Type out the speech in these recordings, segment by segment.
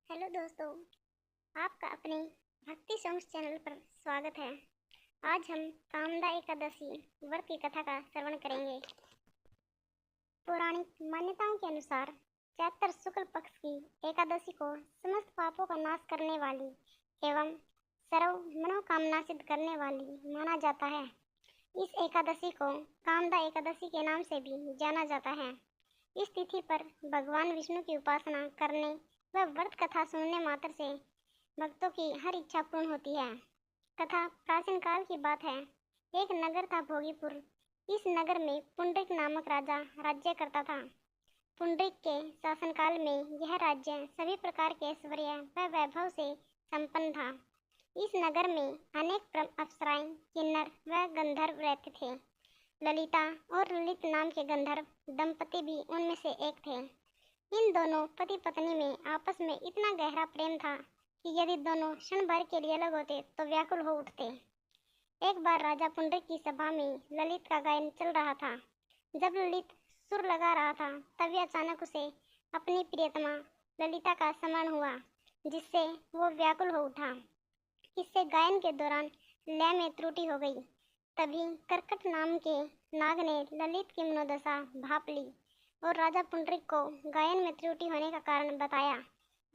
Hello दोस्तों, आपका अपने भक्ति सॉन्ग्स चैनल पर स्वागत है। आज हम कामदा एकादशी व्रत की कथा का श्रवण करेंगे। पौराणिक मान्यताओं के अनुसार चैत्र शुक्ल पक्ष की एकादशी को समस्त पापों का नाश करने वाली एवं सर्व मनोकामना सिद्ध करने वाली माना जाता है। इस एकादशी को कामदा एकादशी के नाम से भी जाना जाता है। इस तिथि पर भगवान विष्णु की उपासना करने व व्रत कथा सुनने मात्र से भक्तों की हर इच्छा पूर्ण होती है। कथा प्राचीन काल की बात है। एक नगर था भोगीपुर। इस नगर में पुंडरीक नामक राजा राज्य करता था। पुंडरीक के शासनकाल में यह राज्य सभी प्रकार के ऐश्वर्य व वैभव से संपन्न था। इस नगर में अनेक अप्सराएं, किन्नर व गंधर्व रहते थे। ललिता और ललित नाम के गंधर्व दंपति भी उनमें से एक थे। इन दोनों पति पत्नी में आपस में इतना गहरा प्रेम था कि यदि दोनों क्षण भर के लिए अलग होते तो व्याकुल हो उठते। एक बार राजा पुंडरीक की सभा में ललित का गायन चल रहा था। जब ललित सुर लगा रहा था तभी अचानक उसे अपनी प्रियतमा ललिता का स्मरण हुआ, जिससे वो व्याकुल हो उठा। इससे गायन के दौरान लय में त्रुटि हो गई। तभी कर्कट नाम के नाग ने ललित की मनोदशा भांप ली और राजा पुंडरीक को गायन में त्रुटि होने का कारण बताया।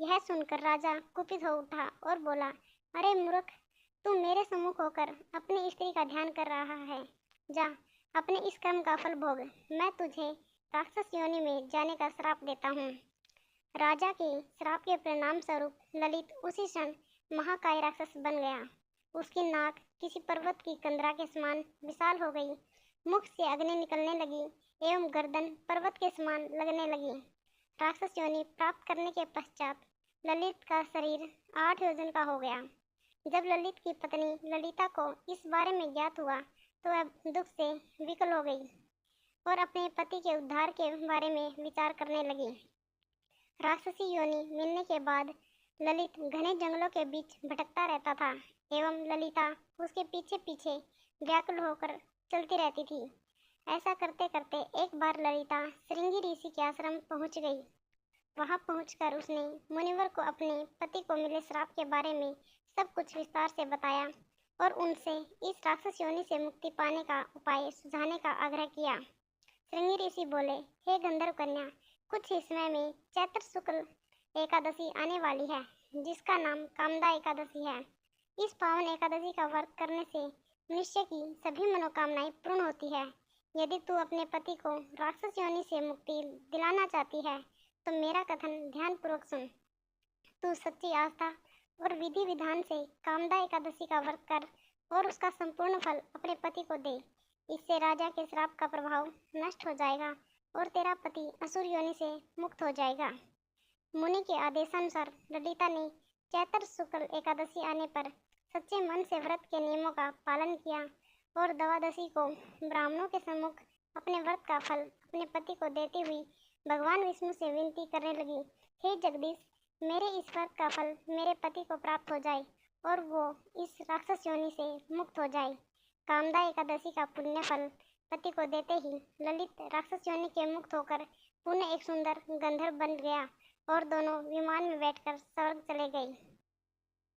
यह सुनकर राजा कुपित हो उठा और बोला, अरे मूर्ख, तू मेरे सम्मुख होकर अपनी स्त्री का ध्यान कर रहा है। जा, अपने इस कर्म का फल भोग। मैं तुझे राक्षस योनि में जाने का श्राप देता हूँ। राजा के श्राप के परिणाम स्वरूप ललित उसी क्षण महाकाय राक्षस बन गया। उसकी नाक किसी पर्वत की कंदरा के समान विशाल हो गई। मुख से अग्नि निकलने लगी एवं गर्दन पर्वत के समान लगने लगी। राक्षस योनि प्राप्त करने के पश्चात ललित का शरीर 8 योजन का हो गया। जब ललित की पत्नी ललिता को इस बारे में ज्ञात हुआ तो वह दुख से विकल हो गई और अपने पति के उद्धार के बारे में विचार करने लगी। राक्षसी योनि मिलने के बाद ललित घने जंगलों के बीच भटकता रहता था एवं ललिता उसके पीछे पीछे व्याकुल होकर चलती रहती थी। ऐसा करते करते एक बार ललिता श्रृंगी ऋषि के आश्रम पहुंच गई। वहां पहुंचकर उसने मुनिवर को अपने पति को मिले श्राप के बारे में सब कुछ विस्तार से बताया और उनसे इस राक्षस योनि से मुक्ति पाने का उपाय सुझाने का आग्रह किया। श्रृंगी ऋषि बोले, हे गंधर्व कन्या, कुछ ही समय में चैत्र शुक्ल एकादशी आने वाली है, जिसका नाम कामदा एकादशी है। इस पावन एकादशी का व्रत करने से मनुष्य की सभी मनोकामनाएं पूर्ण होती है। यदि तू अपने पति को राक्षस योनि से मुक्ति दिलाना चाहती है तो मेरा कथन ध्यानपूर्वक सुन। तू सच्ची आस्था और विधि विधान से कामदा एकादशी का व्रत कर और उसका संपूर्ण फल अपने पति को दे। इससे राजा के श्राप का प्रभाव नष्ट हो जाएगा और तेरा पति असुर योनि से मुक्त हो जाएगा। मुनि के आदेशानुसार ललिता ने चैत्र शुक्ल एकादशी आने पर सच्चे मन से व्रत के नियमों का पालन किया और द्वादशी को ब्राह्मणों के सम्मुख अपने व्रत का फल अपने पति को देती हुई भगवान विष्णु से विनती करने लगी, हे जगदीश, मेरे इस व्रत का फल मेरे पति को प्राप्त हो जाए और वो इस राक्षस योनि से मुक्त हो जाए। कामदा एकादशी का पुण्य फल पति को देते ही ललित राक्षस योनि के मुक्त होकर पुनः एक सुंदर गंधर्व बन गया और दोनों विमान में बैठकर स्वर्ग चले गए।